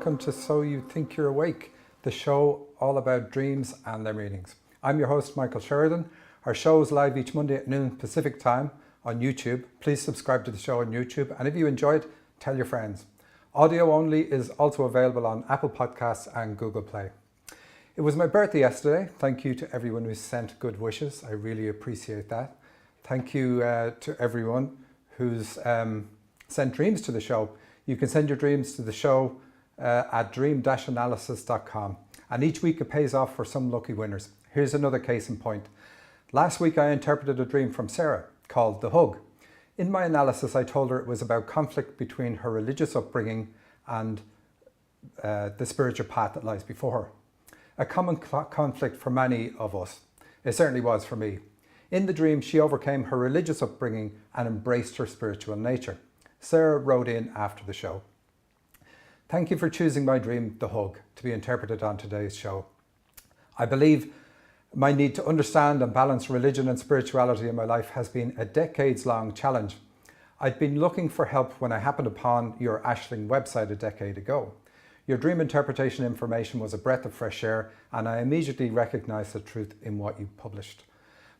welcome to So You Think You're Awake, the show all about dreams and their meanings. I'm your host, Michael Sheridan. Our show is live each Monday at noon Pacific time on YouTube. Please subscribe to the show on YouTube, and if you enjoy it, tell your friends. Audio only is also available on Apple Podcasts and Google Play. It was my birthday yesterday. Thank you to everyone who sent good wishes. I really appreciate that. Thank you to everyone who's sent dreams to the show. You can send your dreams to the show at dream-analysis.com. And each week it pays off for some lucky winners. Here's another case in point. Last week I interpreted a dream from Sarah called The Hug. In my analysis, I told her it was about conflict between her religious upbringing and the spiritual path that lies before her. A common conflict for many of us. It certainly was for me. In the dream, she overcame her religious upbringing and embraced her spiritual nature. Sarah wrote in after the show. Thank you for choosing my dream, The Hug, to be interpreted on today's show. I believe my need to understand and balance religion and spirituality in my life has been a decades-long challenge. I'd been looking for help when I happened upon your Ashling website a decade ago. Your dream interpretation information was a breath of fresh air, and I immediately recognized the truth in what you published.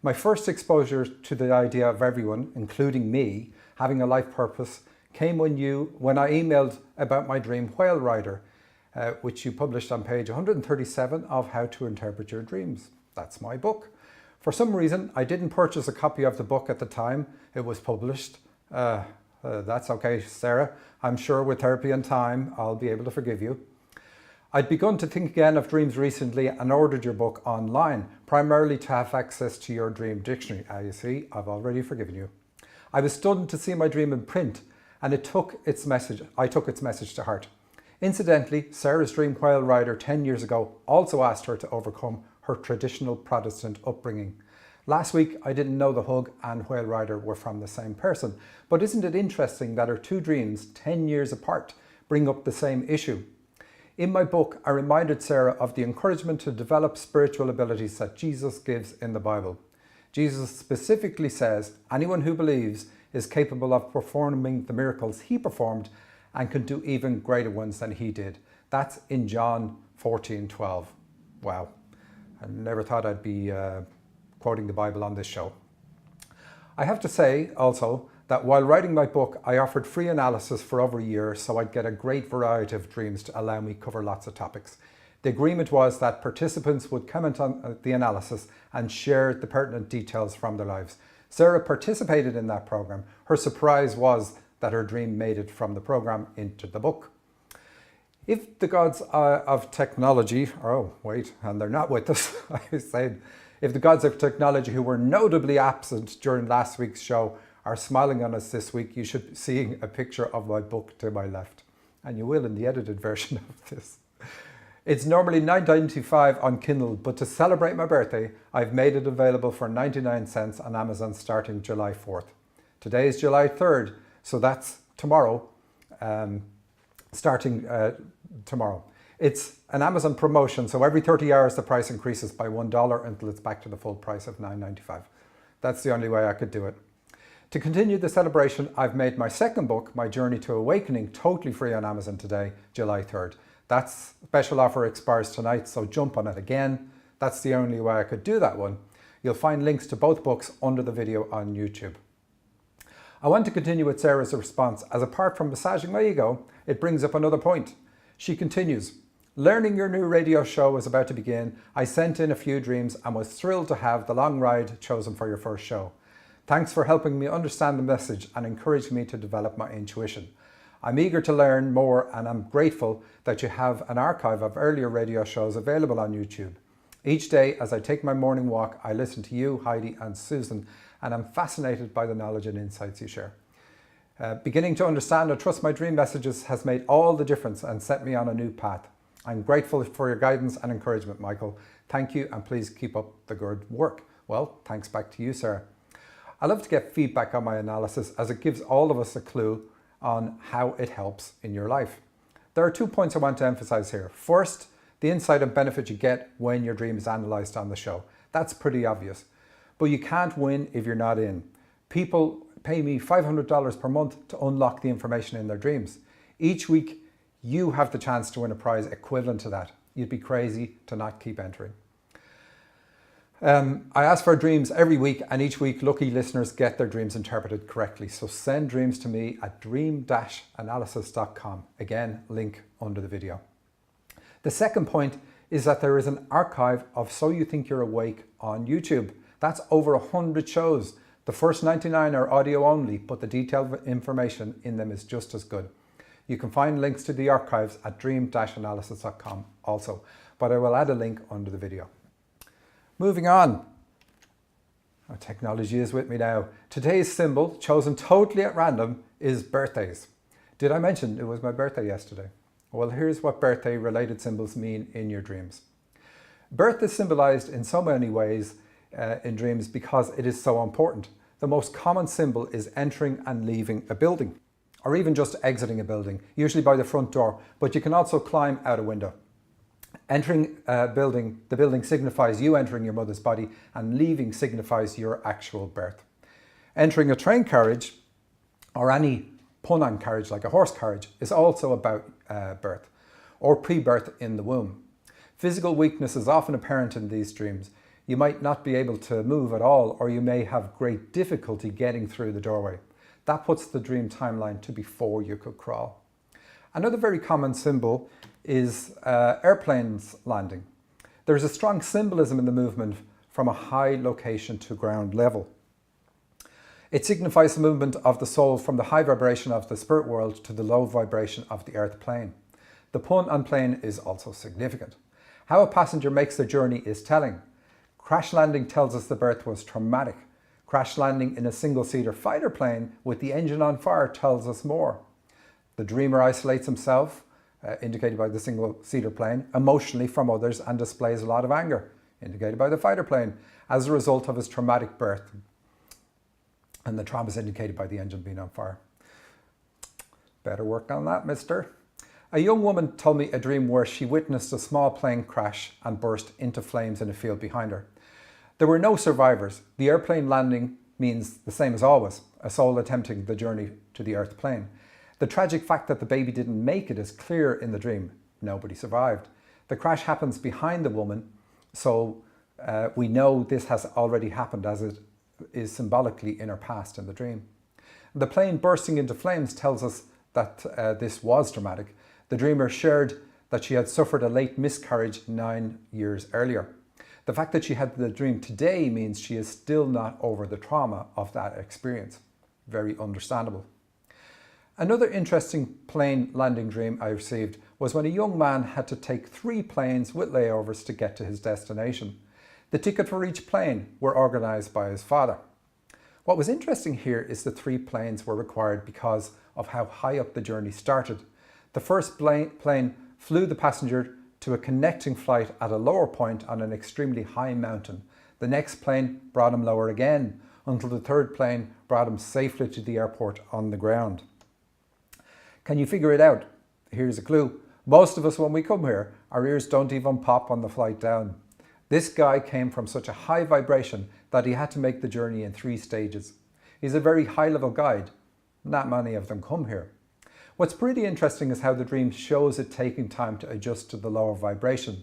My first exposure to the idea of everyone, including me, having a life purpose came when I emailed about my dream Whale Rider, which you published on page 137 of How to Interpret Your Dreams. That's my book. For some reason, I didn't purchase a copy of the book at the time it was published. That's okay, Sarah. I'm sure with therapy and time, I'll be able to forgive you. I'd begun to think again of dreams recently and ordered your book online, primarily to have access to your dream dictionary. You see, I've already forgiven you. I was stunned to see my dream in print, and I took its message to heart. Incidentally, Sarah's dream Whale Rider 10 years ago also asked her to overcome her traditional Protestant upbringing. Last week, I didn't know The Hug and Whale Rider were from the same person, but isn't it interesting that our two dreams, 10 years apart, bring up the same issue? In my book, I reminded Sarah of the encouragement to develop spiritual abilities that Jesus gives in the Bible. Jesus specifically says anyone who believes is capable of performing the miracles he performed and can do even greater ones than he did. That's in John 14:12. Wow, I never thought I'd be quoting the Bible on this show. I have to say also that while writing my book, I offered free analysis for over a year so I'd get a great variety of dreams to allow me to cover lots of topics. The agreement was that participants would comment on the analysis and share the pertinent details from their lives. Sarah participated in that program. Her surprise was that her dream made it from the program into the book. If the gods of technology, and they're not with us, I was saying, if the gods of technology who were notably absent during last week's show are smiling on us this week, you should be seeing a picture of my book to my left. And you will in the edited version of this. It's normally $9.95 on Kindle, but to celebrate my birthday, I've made it available for 99 cents on Amazon starting July 4th. Today is July 3rd, so that's tomorrow, starting tomorrow. It's an Amazon promotion, so every 30 hours the price increases by $1 until it's back to the full price of $9.95. That's the only way I could do it. To continue the celebration, I've made my second book, My Journey to Awakening, totally free on Amazon today, July 3rd. That special offer expires tonight, so jump on it again. That's the only way I could do that one. You'll find links to both books under the video on YouTube. I want to continue with Sarah's response, as apart from massaging my ego, it brings up another point. She continues, learning your new radio show is about to begin. I sent in a few dreams and was thrilled to have the long ride chosen for your first show. Thanks for helping me understand the message and encouraging me to develop my intuition. I'm eager to learn more, and I'm grateful that you have an archive of earlier radio shows available on YouTube. Each day as I take my morning walk, I listen to you, Heidi and Susan, and I'm fascinated by the knowledge and insights you share. Beginning to understand and trust my dream messages has made all the difference and set me on a new path. I'm grateful for your guidance and encouragement, Michael. Thank you, and please keep up the good work. Well, thanks back to you, Sarah. I love to get feedback on my analysis, as it gives all of us a clue on how it helps in your life. There are 2 points I want to emphasize here. First, the insight and benefit you get when your dream is analyzed on the show. That's pretty obvious. But you can't win if you're not in. People pay me $500 per month to unlock the information in their dreams. Each week, you have the chance to win a prize equivalent to that. You'd be crazy to not keep entering. I ask for dreams every week, and each week lucky listeners get their dreams interpreted correctly. So send dreams to me at dream-analysis.com. Again, link under the video. The second point is that there is an archive of So You Think You're Awake on YouTube. That's over 100 shows. The first 99 are audio only, but the detailed information in them is just as good. You can find links to the archives at dream-analysis.com also, but I will add a link under the video. Moving on. Oh, technology is with me now. Today's symbol, chosen totally at random, is birthdays. Did I mention it was my birthday yesterday? Well, here's what birthday-related symbols mean in your dreams. Birth is symbolized in so many ways in dreams because it is so important. The most common symbol is entering and leaving a building, or even just exiting a building, usually by the front door, but you can also climb out a window. Entering the building signifies you entering your mother's body, and leaving signifies your actual birth. Entering a train carriage, or any pun-on carriage like a horse carriage, is also about birth, or pre-birth in the womb. Physical weakness is often apparent in these dreams. You might not be able to move at all, or you may have great difficulty getting through the doorway. That puts the dream timeline to before you could crawl. Another very common symbol is airplanes landing. There's a strong symbolism in the movement from a high location to ground level. It signifies the movement of the soul from the high vibration of the spirit world to the low vibration of the earth plane. The pun on plane is also significant. How a passenger makes their journey is telling. Crash landing tells us the birth was traumatic. Crash landing in a single-seater fighter plane with the engine on fire tells us more. The dreamer isolates himself, indicated by the single-seater plane, emotionally from others, and displays a lot of anger, indicated by the fighter plane, as a result of his traumatic birth. And the trauma is indicated by the engine being on fire. Better work on that, mister. A young woman told me a dream where she witnessed a small plane crash and burst into flames in a field behind her. There were no survivors. The airplane landing means the same as always, a soul attempting the journey to the earth plane. The tragic fact that the baby didn't make it is clear in the dream. Nobody survived. The crash happens behind the woman, so we know this has already happened, as it is symbolically in her past in the dream. The plane bursting into flames tells us that this was dramatic. The dreamer shared that she had suffered a late miscarriage 9 years earlier. The fact that she had the dream today means she is still not over the trauma of that experience. Very understandable. Another interesting plane landing dream I received was when a young man had to take 3 planes with layovers to get to his destination. The ticket for each plane were organised by his father. What was interesting here is the 3 planes were required because of how high up the journey started. The first plane flew the passenger to a connecting flight at a lower point on an extremely high mountain. The next plane brought him lower again, until the third plane brought him safely to the airport on the ground. Can you figure it out? Here's a clue. Most of us, when we come here, our ears don't even pop on the flight down. This guy came from such a high vibration that he had to make the journey in 3 stages. He's a very high-level guide. Not many of them come here. What's pretty interesting is how the dream shows it taking time to adjust to the lower vibration.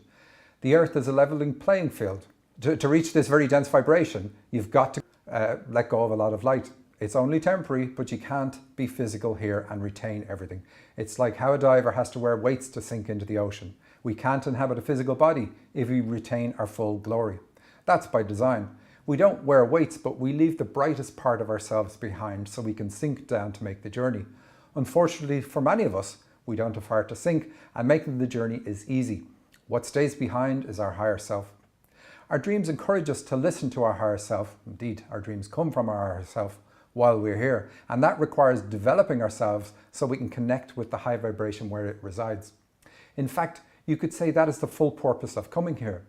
The earth is a leveling playing field. To reach this very dense vibration, you've got to let go of a lot of light. It's only temporary, but you can't be physical here and retain everything. It's like how a diver has to wear weights to sink into the ocean. We can't inhabit a physical body if we retain our full glory. That's by design. We don't wear weights, but we leave the brightest part of ourselves behind so we can sink down to make the journey. Unfortunately, for many of us, we don't have far to sink, and making the journey is easy. What stays behind is our higher self. Our dreams encourage us to listen to our higher self. Indeed, our dreams come from our higher self while we're here, and that requires developing ourselves so we can connect with the high vibration where it resides. In fact, you could say that is the full purpose of coming here,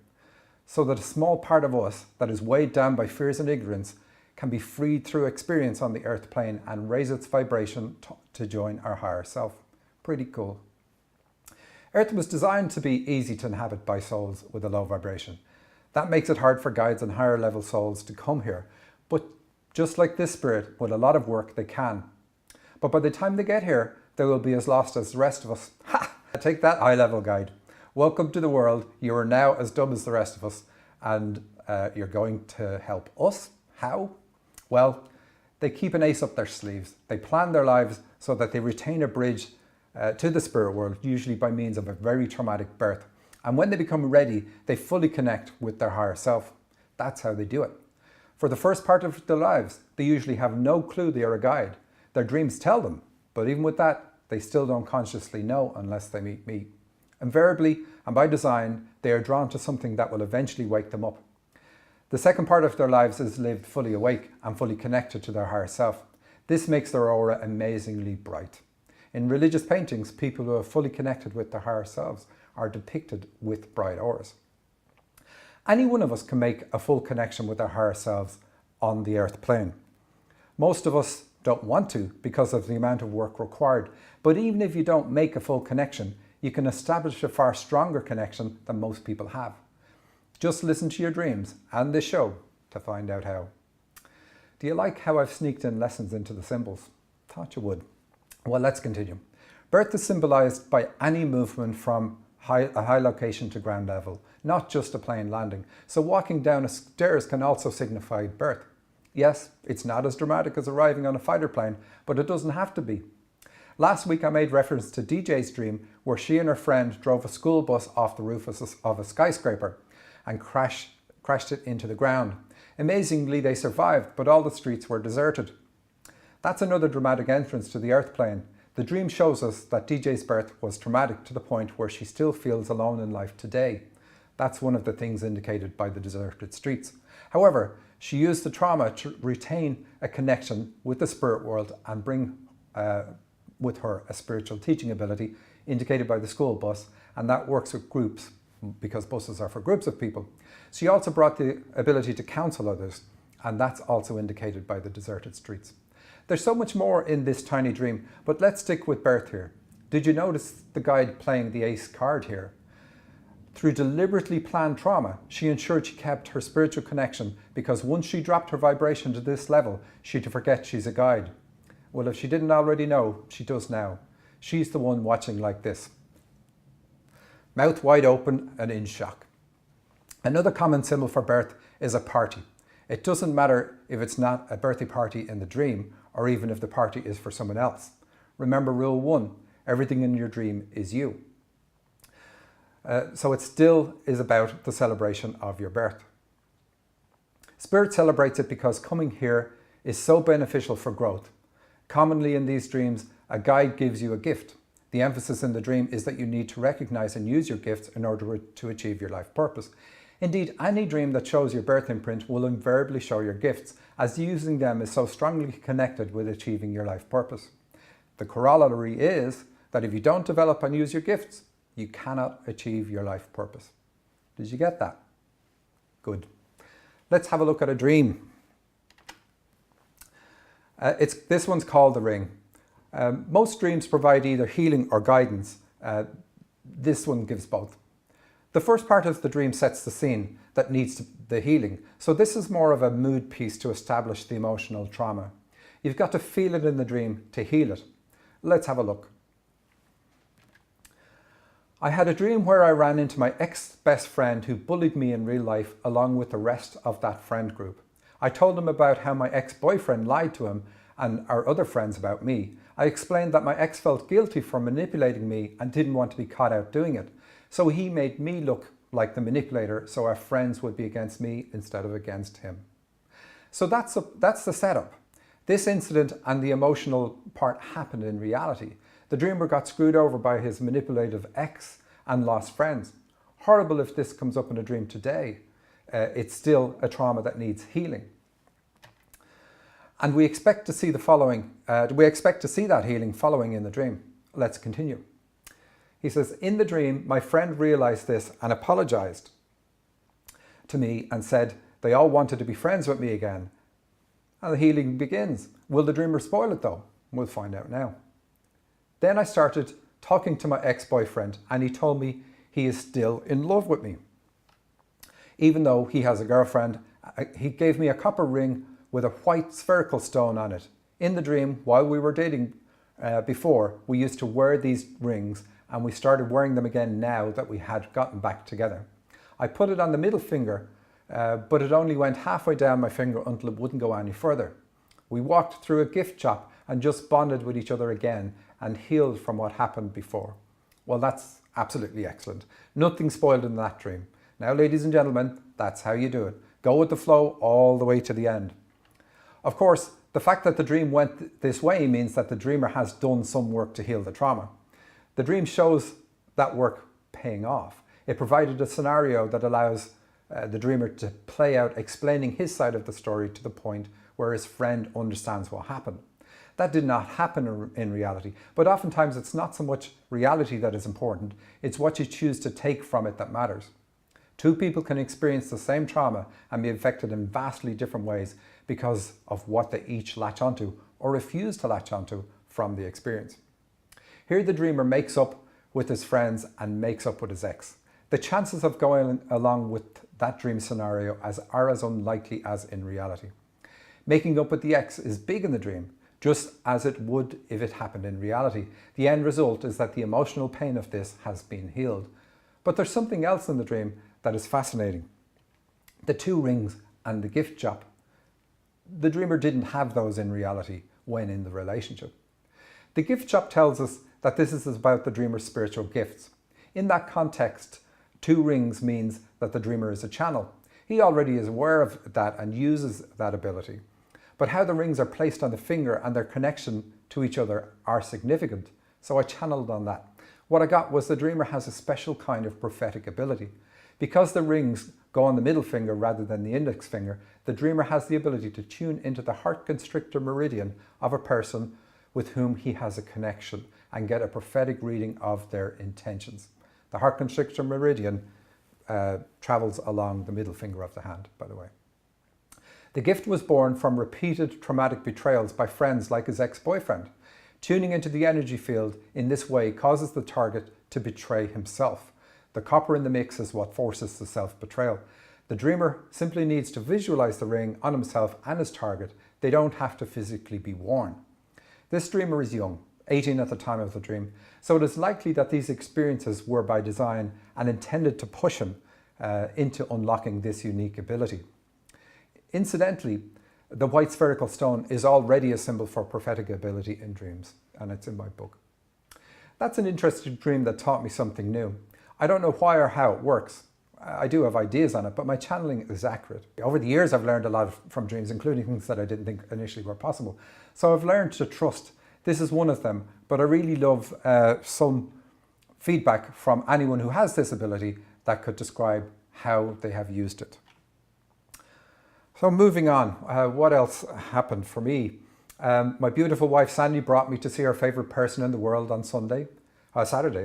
so that a small part of us that is weighed down by fears and ignorance can be freed through experience on the earth plane and raise its vibration to join our higher self. Pretty cool. Earth was designed to be easy to inhabit by souls with a low vibration. That makes it hard for guides and higher level souls to come here, but just like this spirit, with a lot of work, they can. But by the time they get here, they will be as lost as the rest of us. Ha! take that, high-level guide. Welcome to the world. You are now as dumb as the rest of us, and you're going to help us. How? Well, they keep an ace up their sleeves. They plan their lives so that they retain a bridge to the spirit world, usually by means of a very traumatic birth. And when they become ready, they fully connect with their higher self. That's how they do it. For the first part of their lives, they usually have no clue they are a guide. Their dreams tell them, but even with that, they still don't consciously know unless they meet me. Invariably, and by design, they are drawn to something that will eventually wake them up. The second part of their lives is lived fully awake and fully connected to their higher self. This makes their aura amazingly bright. In religious paintings, people who are fully connected with their higher selves are depicted with bright auras. Any one of us can make a full connection with our higher selves on the earth plane. Most of us don't want to because of the amount of work required, but even if you don't make a full connection, you can establish a far stronger connection than most people have. Just listen to your dreams and this show to find out how. Do you like how I've sneaked in lessons into the symbols? Thought you would. Well, let's continue. Birth is symbolized by any movement from a high location to ground level, not just a plane landing. So walking down a stairs can also signify birth. Yes, it's not as dramatic as arriving on a fighter plane, but it doesn't have to be. Last week I made reference to DJ's dream where she and her friend drove a school bus off the roof of a skyscraper and crashed it into the ground. Amazingly, they survived, but all the streets were deserted. That's another dramatic entrance to the earth plane. The dream shows us that DJ's birth was traumatic to the point where she still feels alone in life today. That's one of the things indicated by the deserted streets. However, she used the trauma to retain a connection with the spirit world and bring with her a spiritual teaching ability indicated by the school bus, and that works with groups because buses are for groups of people. She also brought the ability to counsel others, and that's also indicated by the deserted streets. There's so much more in this tiny dream, but let's stick with birth here. Did you notice the guide playing the ace card here? Through deliberately planned trauma, she ensured she kept her spiritual connection because once she dropped her vibration to this level, she'd forget she's a guide. Well, if she didn't already know, she does now. She's the one watching like this. Mouth wide open and in shock. Another common symbol for birth is a party. It doesn't matter if it's not a birthday party in the dream or even if the party is for someone else. Remember rule 1, everything in your dream is you. So it still is about the celebration of your birth. Spirit celebrates it because coming here is so beneficial for growth. Commonly in these dreams, a guide gives you a gift. The emphasis in the dream is that you need to recognize and use your gifts in order to achieve your life purpose. Indeed, any dream that shows your birth imprint will invariably show your gifts, as using them is so strongly connected with achieving your life purpose. The corollary is that if you don't develop and use your gifts, you cannot achieve your life purpose. Did you get that? Good. Let's have a look at a dream. This one's called the ring. Most dreams provide either healing or guidance. This one gives both. The first part of the dream sets the scene that needs the healing. So this is more of a mood piece to establish the emotional trauma. You've got to feel it in the dream to heal it. Let's have a look. I had a dream where I ran into my ex-best friend who bullied me in real life along with the rest of that friend group. I told him about how my ex-boyfriend lied to him and our other friends about me. I explained that my ex felt guilty for manipulating me and didn't want to be caught out doing it. So he made me look like the manipulator so our friends would be against me instead of against him. So that's the setup. This incident and the emotional part happened in reality. The dreamer got screwed over by his manipulative ex and lost friends. Horrible if this comes up in a dream today. It's still a trauma that needs healing. And we expect to see that healing following in the dream. Let's continue. He says, in the dream, my friend realized this and apologized to me and said they all wanted to be friends with me again. And the healing begins. Will the dreamer spoil it though? We'll find out now. Then I started talking to my ex-boyfriend and he told me he is still in love with me. Even though he has a girlfriend, he gave me a copper ring with a white spherical stone on it. In the dream, while we were dating before, we used to wear these rings and we started wearing them again now that we had gotten back together. I put it on the middle finger, but it only went halfway down my finger until it wouldn't go any further. We walked through a gift shop and just bonded with each other again and healed from what happened before. Well, that's absolutely excellent. Nothing spoiled in that dream. Now, ladies and gentlemen, that's how you do it. Go with the flow all the way to the end. Of course, the fact that the dream went this way means that the dreamer has done some work to heal the trauma. The dream shows that work paying off. It provided a scenario that allows the dreamer to play out explaining his side of the story to the point where his friend understands what happened. That did not happen in reality, but oftentimes it's not so much reality that is important, it's what you choose to take from it that matters. Two people can experience the same trauma and be affected in vastly different ways because of what they each latch onto or refuse to latch onto from the experience. Here the dreamer makes up with his friends and makes up with his ex. The chances of going along with that dream scenario are as unlikely as in reality. Making up with the ex is big in the dream, just as it would if it happened in reality. The end result is that the emotional pain of this has been healed. But there's something else in the dream that is fascinating. The 2 rings and the gift shop. The dreamer didn't have those in reality when in the relationship. The gift shop tells us that this is about the dreamer's spiritual gifts. In that context, 2 rings means that the dreamer is a channel. He already is aware of that and uses that ability. But how the rings are placed on the finger and their connection to each other are significant. So I channeled on that. What I got was the dreamer has a special kind of prophetic ability. Because the rings go on the middle finger rather than the index finger, the dreamer has the ability to tune into the heart constrictor meridian of a person with whom he has a connection and get a prophetic reading of their intentions. The heart constrictor meridian travels along the middle finger of the hand, by the way. The gift was born from repeated traumatic betrayals by friends like his ex-boyfriend. Tuning into the energy field in this way causes the target to betray himself. The copper in the mix is what forces the self-betrayal. The dreamer simply needs to visualize the ring on himself and his target. They don't have to physically be worn. This dreamer is young, 18 at the time of the dream, so it is likely that these experiences were by design and intended to push him into unlocking this unique ability. Incidentally, the white spherical stone is already a symbol for prophetic ability in dreams, and it's in my book. That's an interesting dream that taught me something new. I don't know why or how it works. I do have ideas on it, but my channeling is accurate. Over the years, I've learned a lot from dreams, including things that I didn't think initially were possible. So I've learned to trust. This is one of them, but I really love some feedback from anyone who has this ability that could describe how they have used it. So moving on, what else happened for me? My beautiful wife Sandy brought me to see her favourite person in the world on Saturday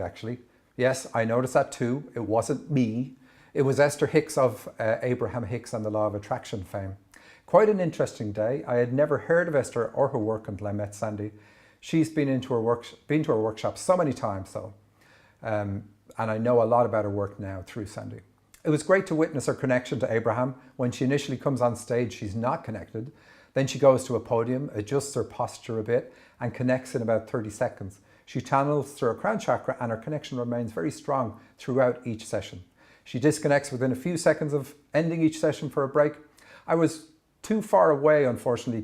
actually. Yes, I noticed that too. It wasn't me. It was Esther Hicks of Abraham Hicks and the Law of Attraction fame. Quite an interesting day. I had never heard of Esther or her work until I met Sandy. She's been to her workshop so many times though. And I know a lot about her work now through Sandy. It was great to witness her connection to Abraham. When she initially comes on stage, she's not connected. Then she goes to a podium, adjusts her posture a bit, and connects in about 30 seconds. She channels through her crown chakra and her connection remains very strong throughout each session. She disconnects within a few seconds of ending each session for a break. I was too far away, unfortunately,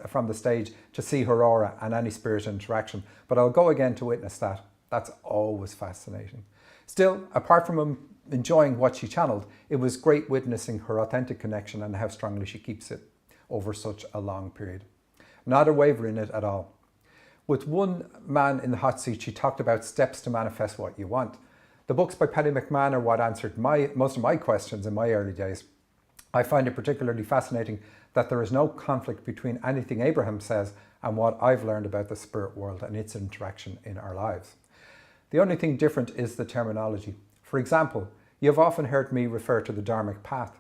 from the stage to see her aura and any spirit interaction, but I'll go again to witness that. That's always fascinating. Still, apart from enjoying what she channeled, it was great witnessing her authentic connection and how strongly she keeps it over such a long period. Not a waver in it at all. With one man in the hot seat, she talked about steps to manifest what you want. The books by Penny McMahon are what answered most of my questions in my early days. I find it particularly fascinating that there is no conflict between anything Abraham says and what I've learned about the spirit world and its interaction in our lives. The only thing different is the terminology. For example, you've often heard me refer to the Dharmic path,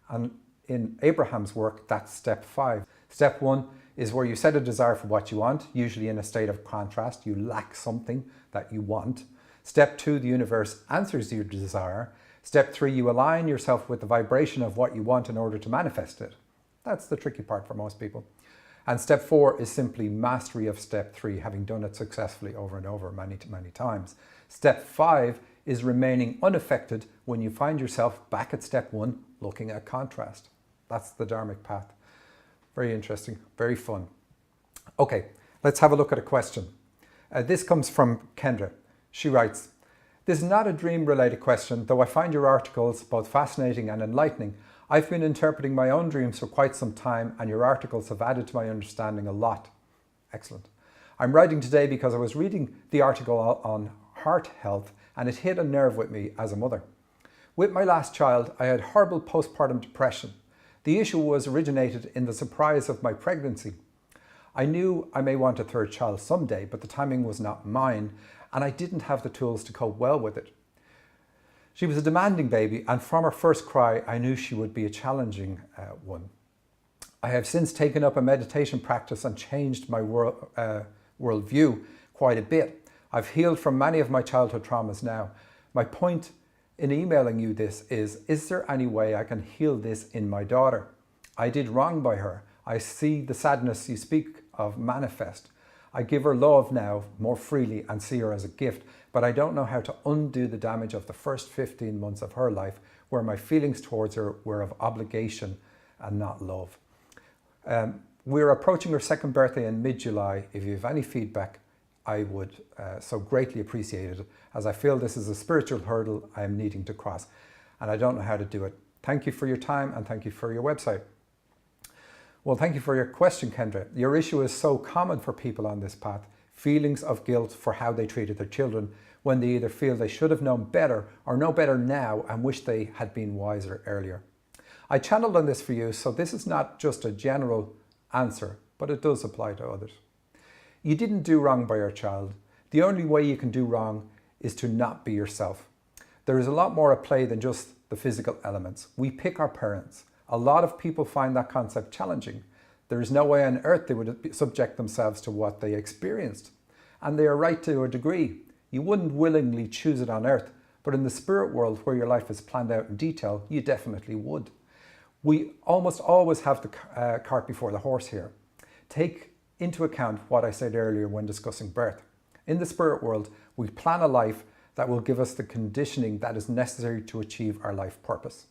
and in Abraham's work, that's step 5. Step 1 is where you set a desire for what you want, usually in a state of contrast. You lack something that you want. Step 2, the universe answers your desire. Step 3, you align yourself with the vibration of what you want in order to manifest it. That's the tricky part for most people. And step 4 is simply mastery of step 3, having done it successfully over and over many times. Step 5 is remaining unaffected when you find yourself back at step 1 looking at contrast. That's the Dharmic path. Very interesting, very fun. Okay, let's have a look at a question. This comes from Kendra. She writes, "This is not a dream-related question, though I find your articles both fascinating and enlightening. I've been interpreting my own dreams for quite some time, and your articles have added to my understanding a lot." Excellent. "I'm writing today because I was reading the article on heart health, and it hit a nerve with me as a mother. With my last child, I had horrible postpartum depression. The issue was originated in the surprise of my pregnancy. I knew I may want a third child someday, but the timing was not mine, and I didn't have the tools to cope well with it. She was a demanding baby, and from her first cry, I knew she would be a challenging one. I have since taken up a meditation practice and changed my worldview quite a bit. I've healed from many of my childhood traumas now. My point in emailing you this is there any way I can heal this in my daughter? I did wrong by her. I see the sadness you speak of manifest. I give her love now more freely and see her as a gift, but I don't know how to undo the damage of the first 15 months of her life where my feelings towards her were of obligation and not love. We're approaching her second birthday in mid-July. If you have any feedback, I would so greatly appreciate it, as I feel this is a spiritual hurdle I am needing to cross, and I don't know how to do it. Thank you for your time, and thank you for your website." Well, thank you for your question, Kendra. Your issue is so common for people on this path. Feelings of guilt for how they treated their children when they either feel they should have known better or know better now and wish they had been wiser earlier. I channeled on this for you, so this is not just a general answer, but it does apply to others. You didn't do wrong by your child. The only way you can do wrong is to not be yourself. There is a lot more at play than just the physical elements. We pick our parents. A lot of people find that concept challenging. There is no way on earth they would subject themselves to what they experienced. And they are right to a degree. You wouldn't willingly choose it on earth, but in the spirit world where your life is planned out in detail, you definitely would. We almost always have the cart before the horse here. Take into account what I said earlier when discussing birth. In the spirit world, we plan a life that will give us the conditioning that is necessary to achieve our life purpose.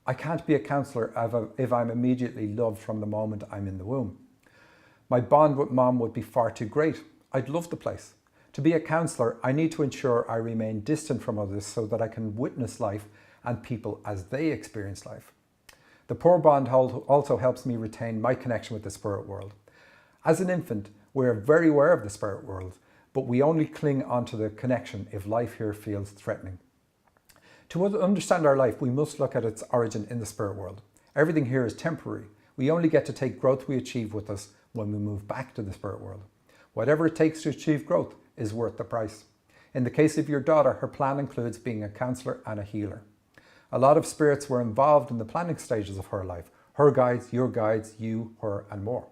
I can't be a counsellor if I'm immediately loved from the moment I'm in the womb. My bond with mom would be far too great. I'd love the place. To be a counsellor, I need to ensure I remain distant from others so that I can witness life and people as they experience life. The poor bond also helps me retain my connection with the spirit world. As an infant, we're very aware of the spirit world, but we only cling onto the connection if life here feels threatening. To understand our life, we must look at its origin in the spirit world. Everything here is temporary. We only get to take growth we achieve with us when we move back to the spirit world. Whatever it takes to achieve growth is worth the price. In the case of your daughter, her plan includes being a counsellor and a healer. A lot of spirits were involved in the planning stages of her life. Her guides, you, her, and more.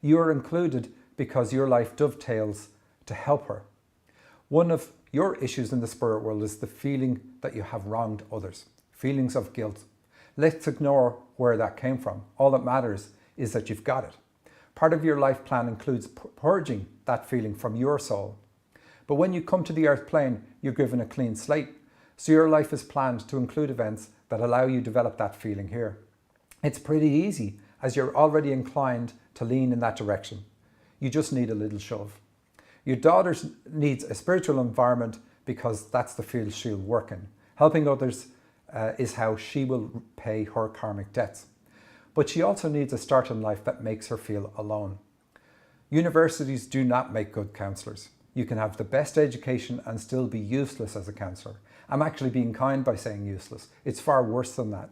You are included because your life dovetails to help her. One of your issues in the spirit world is the feeling that you have wronged others, feelings of guilt. Let's ignore where that came from. All that matters is that you've got it. Part of your life plan includes purging that feeling from your soul. But when you come to the earth plane, you're given a clean slate. So your life is planned to include events that allow you to develop that feeling here. It's pretty easy, as you're already inclined to lean in that direction. You just need a little shove. Your daughter needs a spiritual environment because that's the field she'll work in. Helping others is how she will pay her karmic debts. But she also needs a start in life that makes her feel alone. Universities do not make good counsellors. You can have the best education and still be useless as a counsellor. I'm actually being kind by saying useless. It's far worse than that.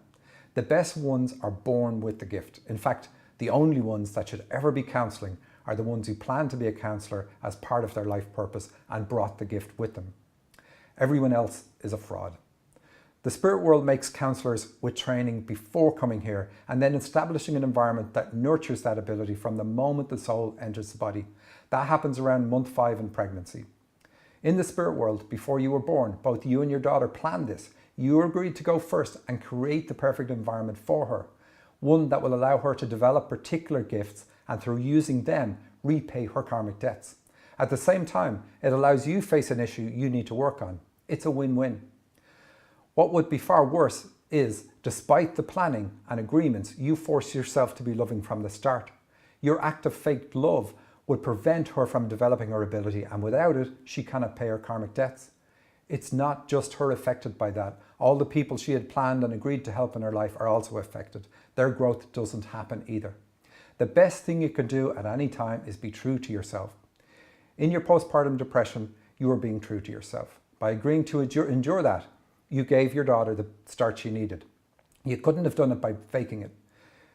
The best ones are born with the gift. In fact, the only ones that should ever be counselling are the ones who plan to be a counsellor as part of their life purpose and brought the gift with them. Everyone else is a fraud. The spirit world makes counsellors with training before coming here and then establishing an environment that nurtures that ability from the moment the soul enters the body. That happens around month 5 in pregnancy. In the spirit world, before you were born, both you and your daughter planned this. You agreed to go first and create the perfect environment for her, one that will allow her to develop particular gifts and through using them, repay her karmic debts. At the same time, it allows you face an issue you need to work on. It's a win-win. What would be far worse is, despite the planning and agreements, you force yourself to be loving from the start. Your act of fake love would prevent her from developing her ability, and without it, she cannot pay her karmic debts. It's not just her affected by that. All the people she had planned and agreed to help in her life are also affected. Their growth doesn't happen either. The best thing you can do at any time is be true to yourself. In your postpartum depression, you are being true to yourself. By agreeing to endure that, you gave your daughter the start she needed. You couldn't have done it by faking it.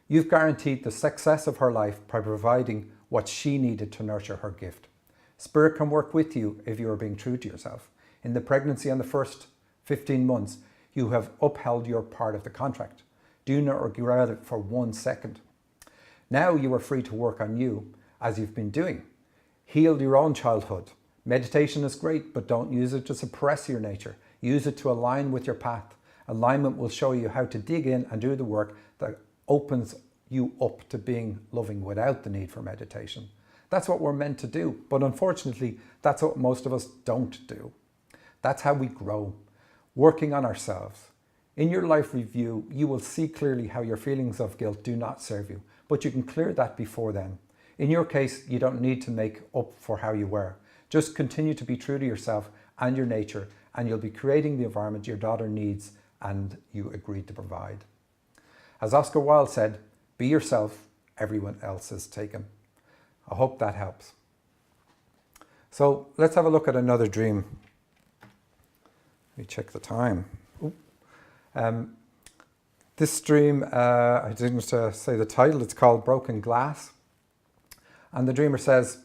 You've guaranteed the success of her life by providing what she needed to nurture her gift. Spirit can work with you if you are being true to yourself. In the pregnancy and the first 15 months, you have upheld your part of the contract. Do not regret it for 1 second. Now you are free to work on you, as you've been doing. Heal your own childhood. Meditation is great, but don't use it to suppress your nature. Use it to align with your path. Alignment will show you how to dig in and do the work that opens you up to being loving without the need for meditation. That's what we're meant to do, but unfortunately, that's what most of us don't do. That's how we grow, working on ourselves. In your life review, you will see clearly how your feelings of guilt do not serve you, but you can clear that before then. In your case, you don't need to make up for how you were. Just continue to be true to yourself and your nature, and you'll be creating the environment your daughter needs and you agreed to provide. As Oscar Wilde said, be yourself, everyone else is taken. I hope that helps. So let's have a look at another dream. Let me check the time. This dream, I didn't say the title, it's called Broken Glass. And the dreamer says,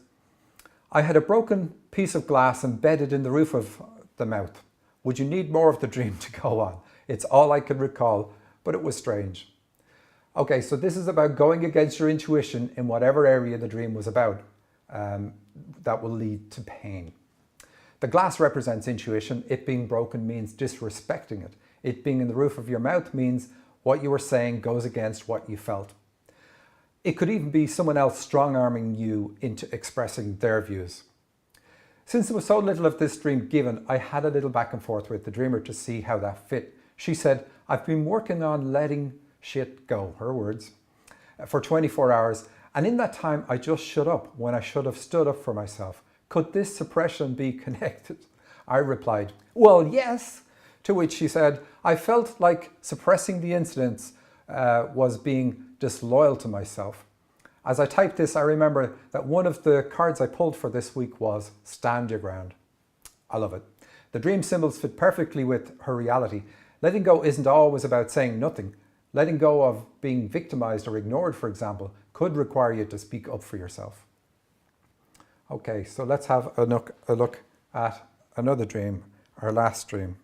I had a broken piece of glass embedded in the roof of the mouth. Would you need more of the dream to go on? It's all I can recall, but it was strange. Okay, so this is about going against your intuition in whatever area the dream was about. That will lead to pain. The glass represents intuition. It being broken means disrespecting it. It being in the roof of your mouth means what you were saying goes against what you felt. It could even be someone else strong-arming you into expressing their views. Since there was so little of this dream given, I had a little back and forth with the dreamer to see how that fit. She said, I've been working on letting shit go, her words, for 24 hours. And in that time, I just shut up when I should have stood up for myself. Could this suppression be connected? I replied, well, yes. To which she said, I felt like suppressing the incidents was being disloyal to myself. As I typed this, I remember that one of the cards I pulled for this week was Stand Your Ground. I love it. The dream symbols fit perfectly with her reality. Letting go isn't always about saying nothing. Letting go of being victimized or ignored, for example, could require you to speak up for yourself. Okay, so let's have a look at another dream, our last dream.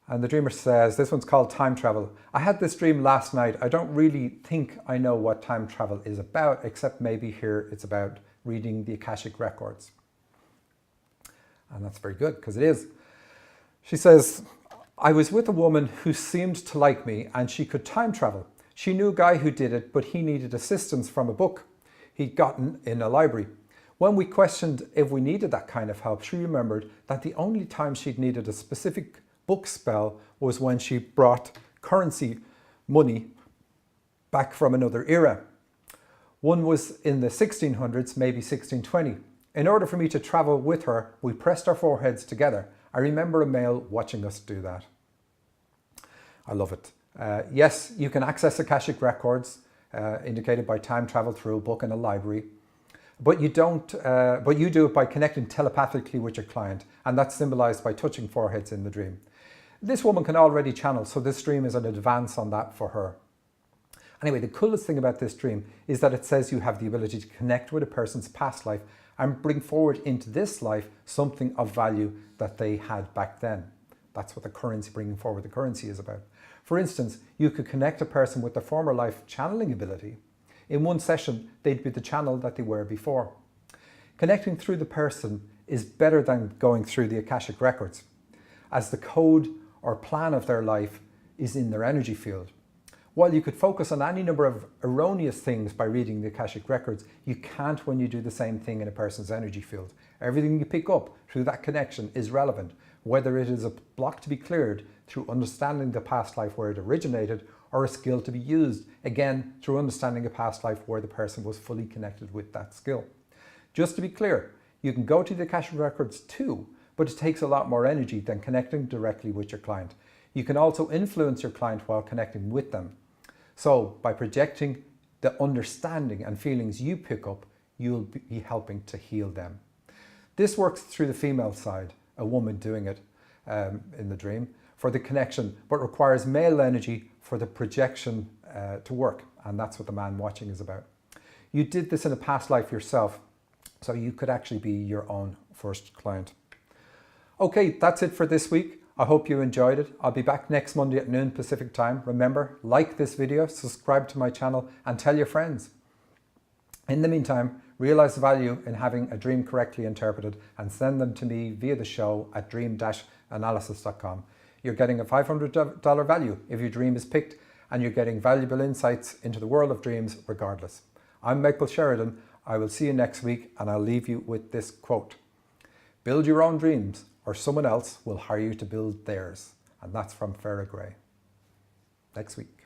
And the dreamer says, this one's called Time Travel. I had this dream last night. I don't really think I know what time travel is about, except maybe here it's about reading the Akashic Records. And that's very good, because it is. She says, I was with a woman who seemed to like me and she could time travel. She knew a guy who did it, but he needed assistance from a book he'd gotten in a library. When we questioned if we needed that kind of help, she remembered that the only time she'd needed a specific book spell was when she brought currency, money, back from another era. One was in the 1600s, maybe 1620. In order for me to travel with her, we pressed our foreheads together. I remember a male watching us do that. I love it. Yes, you can access Akashic Records, indicated by time travel through a book in a library. But you don't. But you do it by connecting telepathically with your client, and that's symbolized by touching foreheads in the dream. This woman can already channel, so this dream is an advance on that for her. Anyway, the coolest thing about this dream is that it says you have the ability to connect with a person's past life and bring forward into this life something of value that they had back then. That's what the currency, bringing forward the currency, is about. For instance, you could connect a person with their former life channeling ability. In one session, they'd be the channel that they were before. Connecting through the person is better than going through the Akashic Records, as the code or plan of their life is in their energy field. While you could focus on any number of erroneous things by reading the Akashic Records, you can't when you do the same thing in a person's energy field. Everything you pick up through that connection is relevant, whether it is a block to be cleared through understanding the past life where it originated, or a skill to be used, again, through understanding a past life where the person was fully connected with that skill. Just to be clear, you can go to the Akashic Records too, but it takes a lot more energy than connecting directly with your client. You can also influence your client while connecting with them. So by projecting the understanding and feelings you pick up, you'll be helping to heal them. This works through the female side, a woman doing it in the dream, for the connection, but requires male energy for the projection to work. And that's what the man watching is about. You did this in a past life yourself, so you could actually be your own first client. Okay, that's it for this week. I hope you enjoyed it. I'll be back next Monday at noon Pacific time. Remember, like this video, subscribe to my channel, and tell your friends. In the meantime, realize the value in having a dream correctly interpreted and send them to me via the show at dream-analysis.com. You're getting a $500 value if your dream is picked, and you're getting valuable insights into the world of dreams regardless. I'm Michael Sheridan. I will see you next week, and I'll leave you with this quote. Build your own dreams, or someone else will hire you to build theirs. And that's from Farrah Gray. Next week.